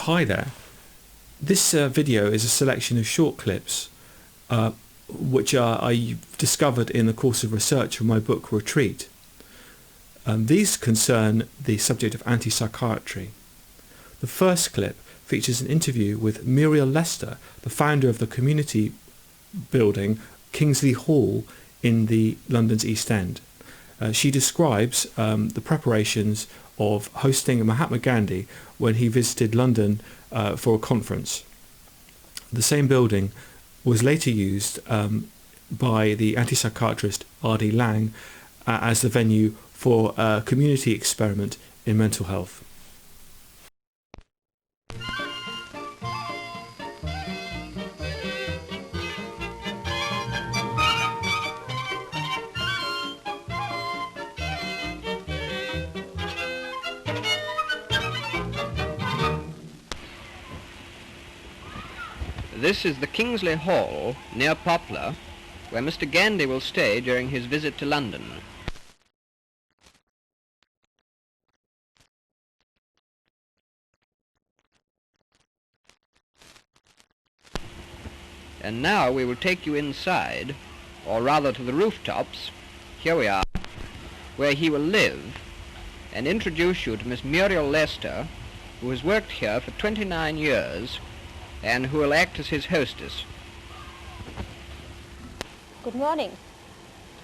Hi there. This video is a selection of short clips which I discovered in the course of research for my book Retreat. These concern the subject of anti-psychiatry. The first clip features an interview with Muriel Lester, the founder of the community building Kingsley Hall in the London's East End. She describes the preparations of hosting Mahatma Gandhi when he visited London for a conference. The same building was later used by the anti-psychiatrist R.D. Laing as the venue for a community experiment in mental health. This is the Kingsley Hall, near Poplar, where Mr. Gandhi will stay during his visit to London. And now we will take you inside, or rather to the rooftops, here we are, where he will live, and introduce you to Miss Muriel Lester, who has worked here for 29 years, and who will act as his hostess. Good morning.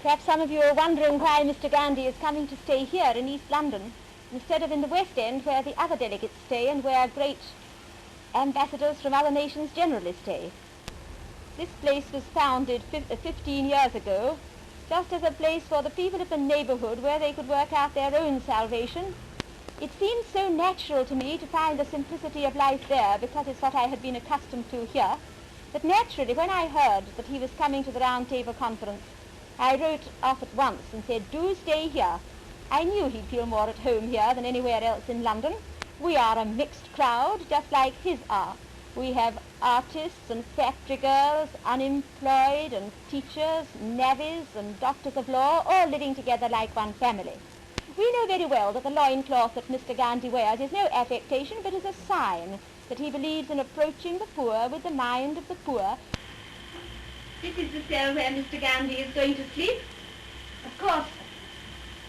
Perhaps some of you are wondering why Mr. Gandhi is coming to stay here in East London instead of in the West End where the other delegates stay and where great ambassadors from other nations generally stay. This place was founded 15 years ago just as a place for the people of the neighborhood where they could work out their own salvation. It seemed so natural to me to find the simplicity of life there because it's what I had been accustomed to here, that naturally when I heard that he was coming to the Round Table Conference, I wrote off at once and said, do stay here. I knew he'd feel more at home here than anywhere else in London. We are a mixed crowd, just like his are. We have artists and factory girls, unemployed and teachers, navvies and doctors of law, all living together like one family. We know very well that the loincloth that Mr. Gandhi wears is no affectation, but is a sign that he believes in approaching the poor with the mind of the poor. This is the cell where Mr. Gandhi is going to sleep. Of course,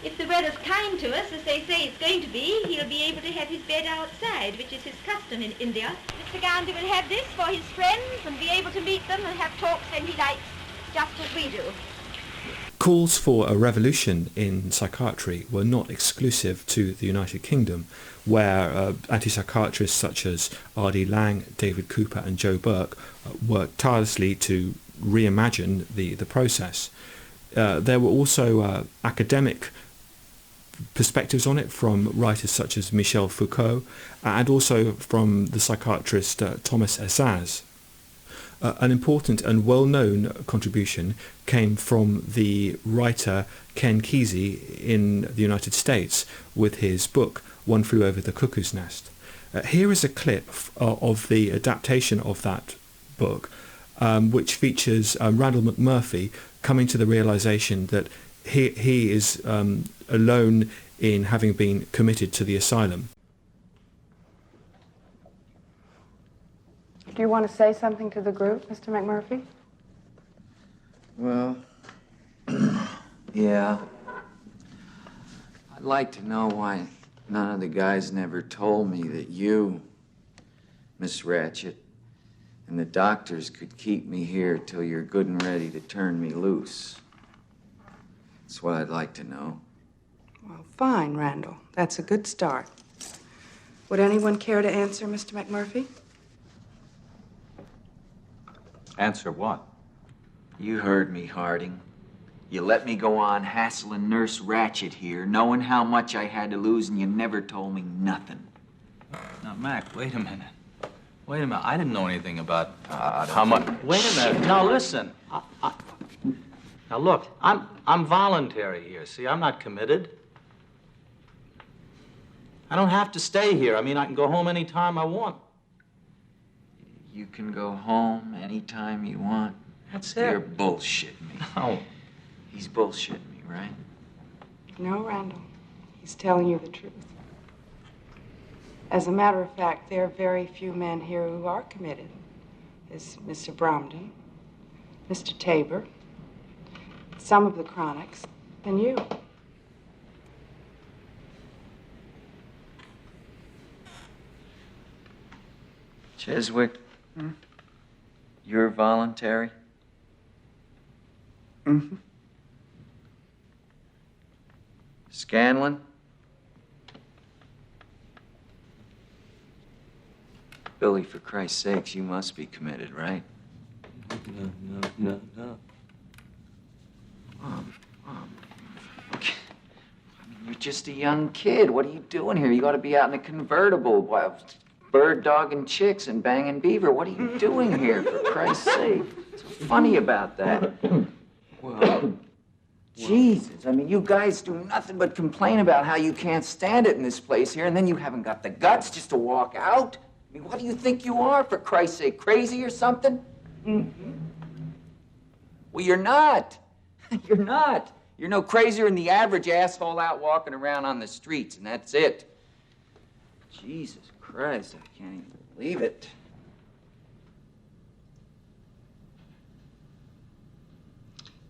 if the weather's kind to us, as they say it's going to be, he'll be able to have his bed outside, which is his custom in India. Mr. Gandhi will have this for his friends and be able to meet them and have talks when he likes, just as we do. Calls for a revolution in psychiatry were not exclusive to the United Kingdom, where anti-psychiatrists such as R.D. Laing, David Cooper and Joe Burke worked tirelessly to reimagine the process. There were also academic perspectives on it from writers such as Michel Foucault and also from the psychiatrist Thomas Assaz. An important and well-known contribution came from the writer Ken Kesey in the United States with his book One Flew Over the Cuckoo's Nest. Here is a clip of the adaptation of that book, which features Randall McMurphy coming to the realization that he is alone in having been committed to the asylum. Do you want to say something to the group, Mr. McMurphy? Well, yeah. I'd like to know why none of the guys never told me that you, Miss Ratchet, and the doctors could keep me here till you're good and ready to turn me loose. That's what I'd like to know. Well, fine, Randall. That's a good start. Would anyone care to answer, Mr. McMurphy? Answer what? You heard me, Harding. You let me go on hassling Nurse Ratchet here, knowing how much I had to lose, and you never told me nothing. Now, Mac, wait a minute. Wait a minute. I didn't know anything about how much. Wait a minute. Now, listen. Now, look, I'm voluntary here. See, I'm not committed. I don't have to stay here. I mean, I can go home anytime I want. You can go home anytime you want. That's it. You're bullshitting me. No. He's bullshitting me, right? No, Randall. He's telling you the truth. As a matter of fact, there are very few men here who are committed. There's Mr. Bromden, Mr. Tabor, some of the Chronics, and you. Chiswick, you're voluntary? Mm-hmm. Scanlon? Billy, for Christ's sakes, you must be committed, right? No. Okay. I mean, you're just a young kid. What are you doing here? You ought to be out in a convertible, bird dogging chicks and banging beaver. What are you doing here, for Christ's sake? What's so funny about that? Well, Jesus, I mean, you guys do nothing but complain about how you can't stand it in this place here, and then you haven't got the guts just to walk out? I mean, what do you think you are, for Christ's sake? Crazy or something? Mm-hmm. Well, you're not. You're not. You're no crazier than the average asshole out walking around on the streets, and that's it. Jesus Christ, I can't even believe it.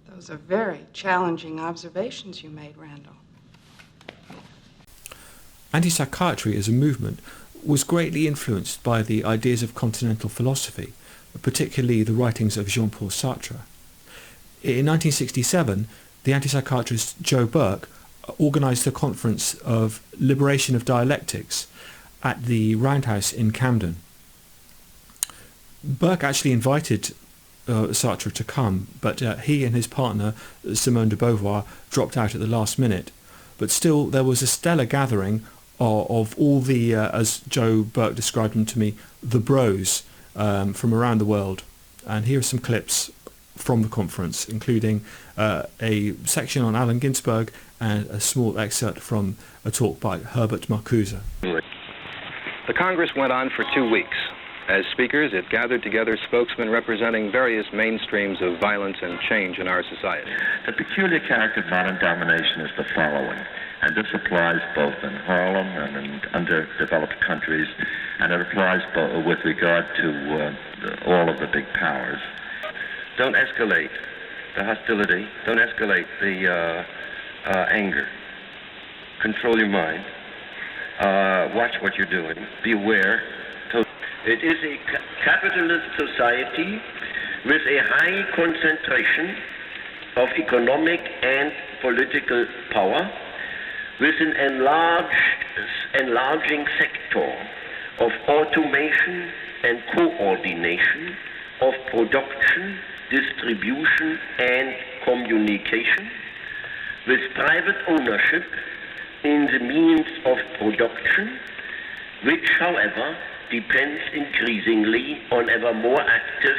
Those are very challenging observations you made, Randall. Anti-psychiatry as a movement was greatly influenced by the ideas of continental philosophy, particularly the writings of Jean-Paul Sartre. In 1967, the anti-psychiatrist Joe Burke organised a conference of liberation of dialectics at the Roundhouse in Camden. Burke actually invited Sartre to come, but he and his partner Simone de Beauvoir dropped out at the last minute. But still, there was a stellar gathering of all the, as Joe Burke described them to me, the bros from around the world. And here are some clips from the conference, including a section on Allen Ginsberg and a small excerpt from a talk by Herbert Marcuse. The Congress went on for 2 weeks. As speakers, it gathered together spokesmen representing various mainstreams of violence and change in our society. The peculiar character of modern domination is the following, and this applies both in Harlem and in underdeveloped countries, and it applies with regard to all of the big powers. Don't escalate the hostility. Don't escalate the anger. Control your mind. Watch what you're doing. Be aware. It is a capitalist society with a high concentration of economic and political power, with an enlarging sector of automation and coordination of production, distribution, and communication, with private ownership in the means of production, which, however, depends increasingly on ever more active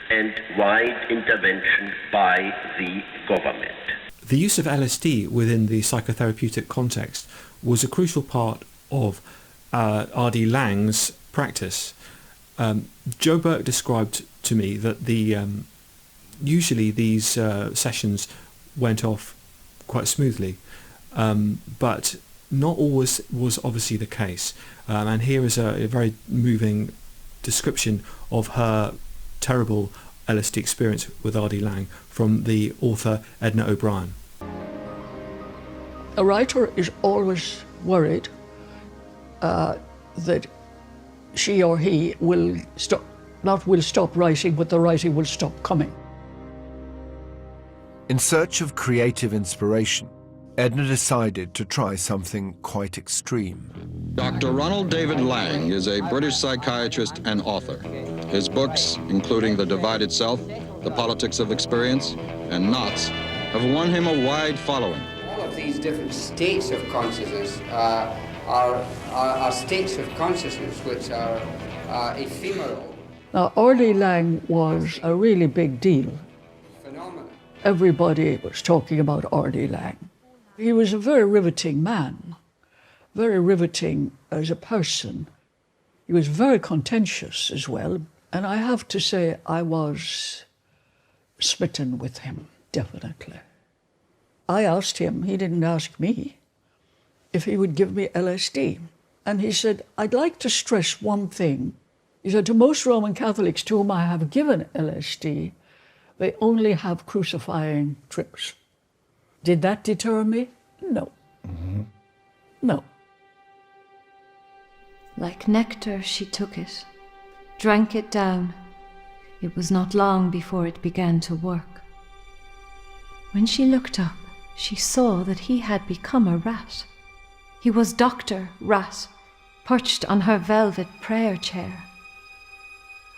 and wide intervention by the government. The use of LSD within the psychotherapeutic context was a crucial part of R.D. Laing's practice. Joe Burke described to me that usually these sessions went off quite smoothly, but not always was obviously the case. And here is a very moving description of her terrible LSD experience with R.D. Laing from the author Edna OBrien. A writer is always worried that she or he will stop writing, but the writing will stop coming. In search of creative inspiration, Edna decided to try something quite extreme. Dr. Ronald David Laing is a British psychiatrist and author. His books, including The Divided Self, The Politics of Experience, and Knots, have won him a wide following. All of these different states of consciousness are states of consciousness which are ephemeral. Now, R.D. Laing was a really big deal. Phenomenon. Everybody was talking about R.D. Laing. He was a very riveting man, very riveting as a person. He was very contentious as well, and I have to say I was smitten with him, definitely. I asked him, he didn't ask me, if he would give me LSD. And he said, I'd like to stress one thing. He said, to most Roman Catholics to whom I have given LSD, they only have crucifying trips. Did that deter me? No. Mm-hmm. No. Like nectar, she took it, drank it down. It was not long before it began to work. When she looked up, she saw that he had become a rat. He was Dr. Rat, perched on her velvet prayer chair.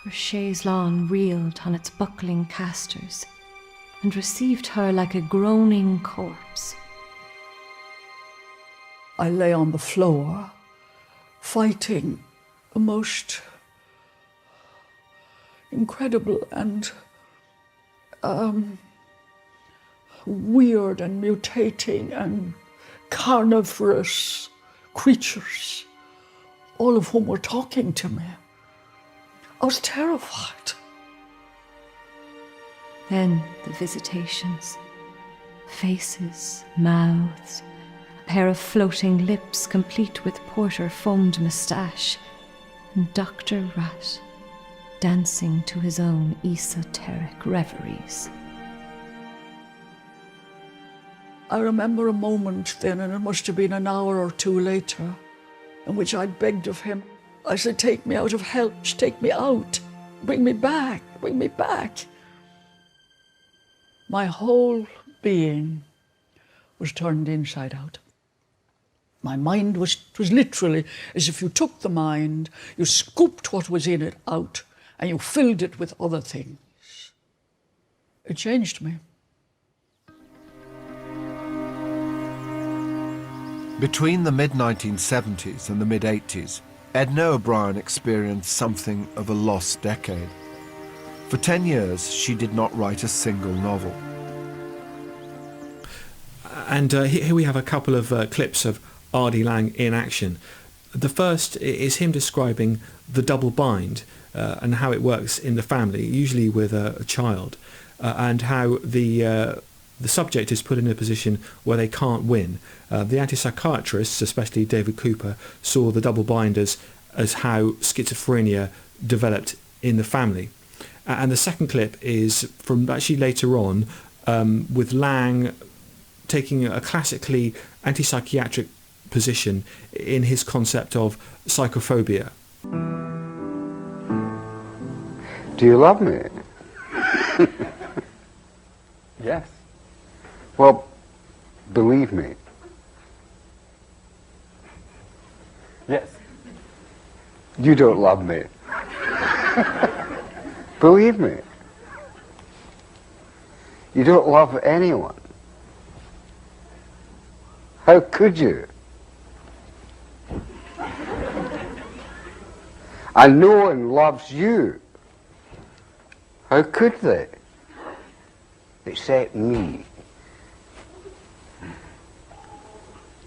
Her chaise lawn reeled on its buckling casters and received her like a groaning corpse. I lay on the floor, fighting the most incredible and weird and mutating and carnivorous creatures, all of whom were talking to me. I was terrified. Then the visitations, faces, mouths, a pair of floating lips complete with porter-foamed moustache, and Dr. Rat dancing to his own esoteric reveries. I remember a moment then, and it must have been an hour or two later, in which I begged of him. I said, take me out of hell, take me out, bring me back, bring me back. My whole being was turned inside out. My mind was literally as if you took the mind, you scooped what was in it out, and you filled it with other things. It changed me. Between the mid-1970s and the mid-80s, Edna OBrien experienced something of a lost decade. For 10 years, she did not write a single novel. And here we have a couple of clips of R.D. Laing in action. The first is him describing the double bind and how it works in the family, usually with a child, and how the subject is put in a position where they can't win. The anti-psychiatrists, especially David Cooper, saw the double binders as how schizophrenia developed in the family. And the second clip is from actually later on, with Laing taking a classically anti-psychiatric position in his concept of psychophobia. Do you love me? Yes. Well, believe me. Yes. You don't love me. Believe me. You don't love anyone. How could you? And no one loves you. How could they? Except me.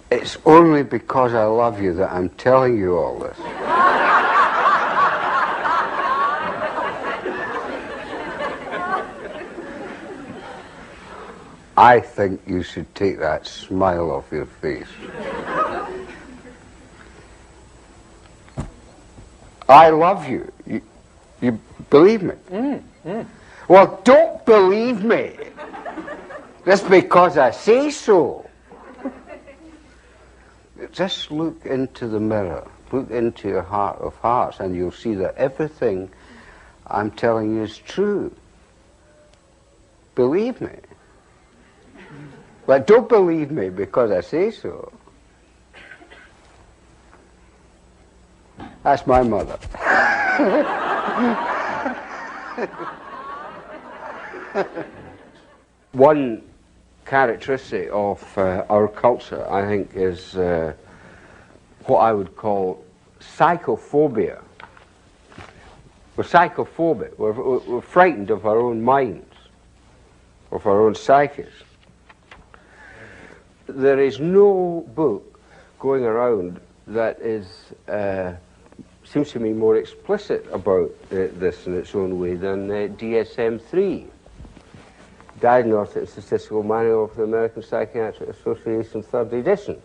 It's only because I love you that I'm telling you all this. I think you should take that smile off your face. I love you. You believe me? Well, don't believe me. Just because I say so. Just look into the mirror. Look into your heart of hearts, and you'll see that everything I'm telling you is true. Believe me. But don't believe me because I say so. That's my mother. One characteristic of our culture, I think, is what I would call psychophobia. We're psychophobic. We're frightened of our own minds, of our own psyches. There is no book going around that is seems to me more explicit about this in its own way than DSM-3, Diagnostic and Statistical Manual of the American Psychiatric Association, 3rd edition.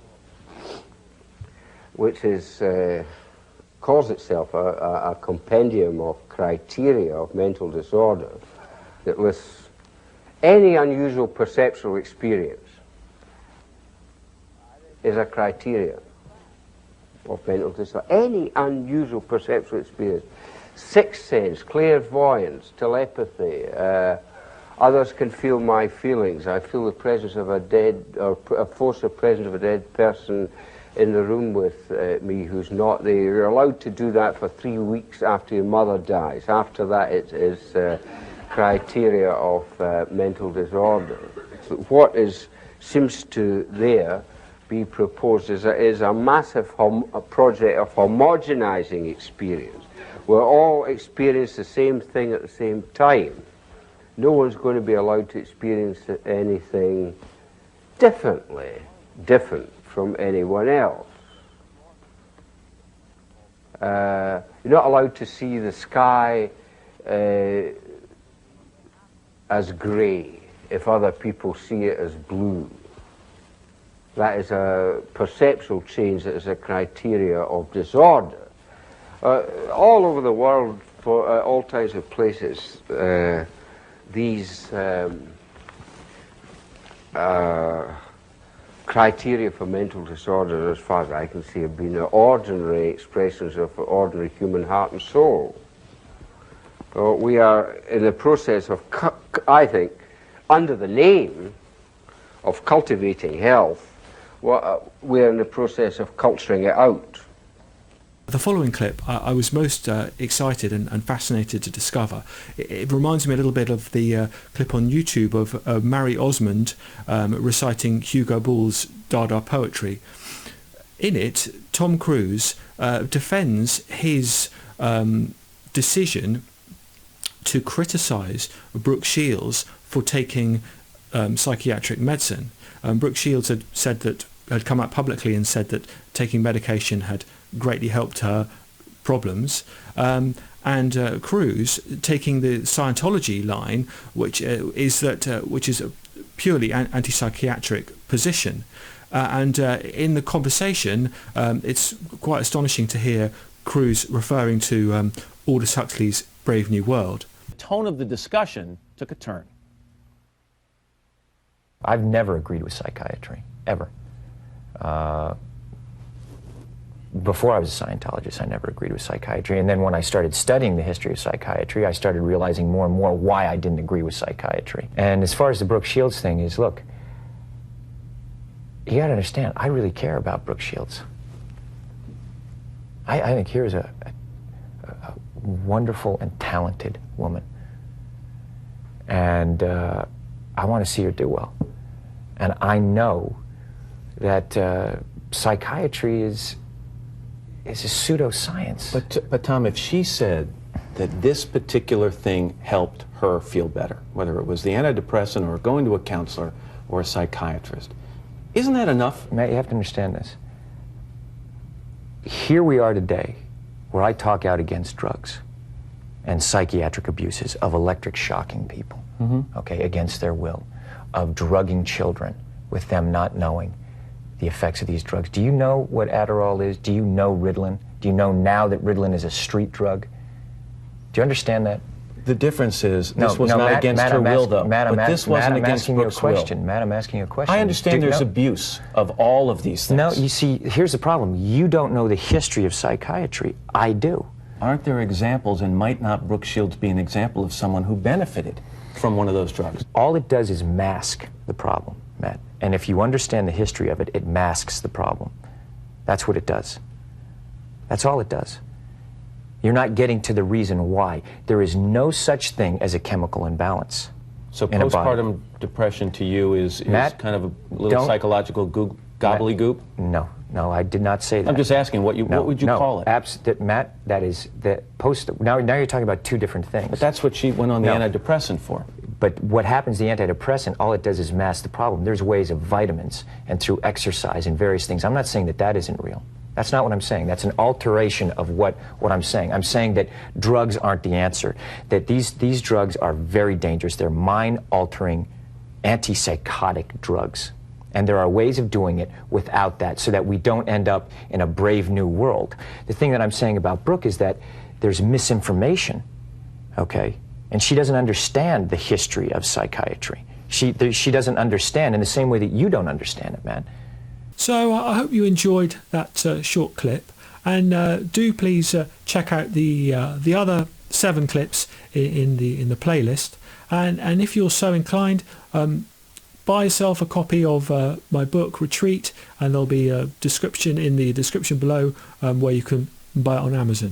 which is calls itself a compendium of criteria of mental disorder that lists any unusual perceptual experience is a criteria of mental disorder. Any unusual perceptual experience. Sixth sense, clairvoyance, telepathy. Others can feel my feelings. I feel the presence of a dead, or a force of presence of a dead person in the room with me who's not there. You're allowed to do that for 3 weeks after your mother dies. After that, it is criteria of mental disorder. So what seems to there be proposed is a massive project of homogenizing experience, where all experience the same thing at the same time. No one's going to be allowed to experience anything different from anyone else. You're not allowed to see the sky as grey if other people see it as blue. That is a perceptual change that is a criteria of disorder. All over the world, for all kinds of places, these criteria for mental disorder, as far as I can see, have been ordinary expressions of ordinary human heart and soul. So we are in the process of, I think, under the name of cultivating health, we're in the process of culturing it out. The following clip I was most excited and fascinated to discover. It reminds me a little bit of the clip on YouTube of Mary Osmond reciting Hugo Ball's Dada poetry. In it, Tom Cruise defends his decision to criticise Brooke Shields for taking psychiatric medicine. Brooke Shields had come out publicly and said that taking medication had greatly helped her problems, and Cruise taking the Scientology line, which is a purely anti-psychiatric position. And in the conversation, it's quite astonishing to hear Cruise referring to Aldous Huxley's Brave New World. The tone of the discussion took a turn. I've never agreed with psychiatry, ever. Before I was a Scientologist, I never agreed with psychiatry. And then when I started studying the history of psychiatry, I started realizing more and more why I didn't agree with psychiatry. And as far as the Brooke Shields thing is, look, you gotta understand, I really care about Brooke Shields. I think here's a wonderful and talented woman. And I want to see her do well. And I know that psychiatry is a pseudoscience. But Tom, if she said that this particular thing helped her feel better, whether it was the antidepressant or going to a counselor or a psychiatrist, isn't that enough? Matt, you have to understand this. Here we are today, where I talk out against drugs and psychiatric abuses of electric shocking people, okay, against their will, of drugging children with them not knowing the effects of these drugs. Do you know what Adderall is? Do you know Ritalin? Do you know now that Ritalin is a street drug? Do you understand that? The difference is this was not Matt, against her will, though. But this wasn't against Brooke's will. Matt, I'm asking you a question. I understand there's abuse of all of these things. No, you see, here's the problem. You don't know the history of psychiatry. I do. Aren't there examples, and might not Brooke Shields be an example of someone who benefited from one of those drugs? All it does is mask the problem, Matt. And if you understand the history of it, it masks the problem. That's what it does. That's all it does. You're not getting to the reason why. There is no such thing as a chemical imbalance. So postpartum depression to you is Matt, kind of a little psychological gobbledygook? No, I did not say that. I'm just asking, what would you call it? Matt, that is the now you're talking about two different things. But that's what she went on the antidepressant for. But what happens, the antidepressant, all it does is mask the problem. There's ways of vitamins and through exercise and various things. I'm not saying that that isn't real. That's not what I'm saying. That's an alteration of what I'm saying. I'm saying that drugs aren't the answer, that these drugs are very dangerous. They're mind-altering, antipsychotic drugs. And there are ways of doing it without that so that we don't end up in a brave new world. The thing that I'm saying about Brooke is that there's misinformation, okay? And she doesn't understand the history of psychiatry. She doesn't understand in the same way that you don't understand it, man. So I hope you enjoyed that short clip, and do please check out the other 7 clips in the playlist. And if you're so inclined, buy yourself a copy of my book Retreat, and there'll be a description in the description below where you can buy it on Amazon.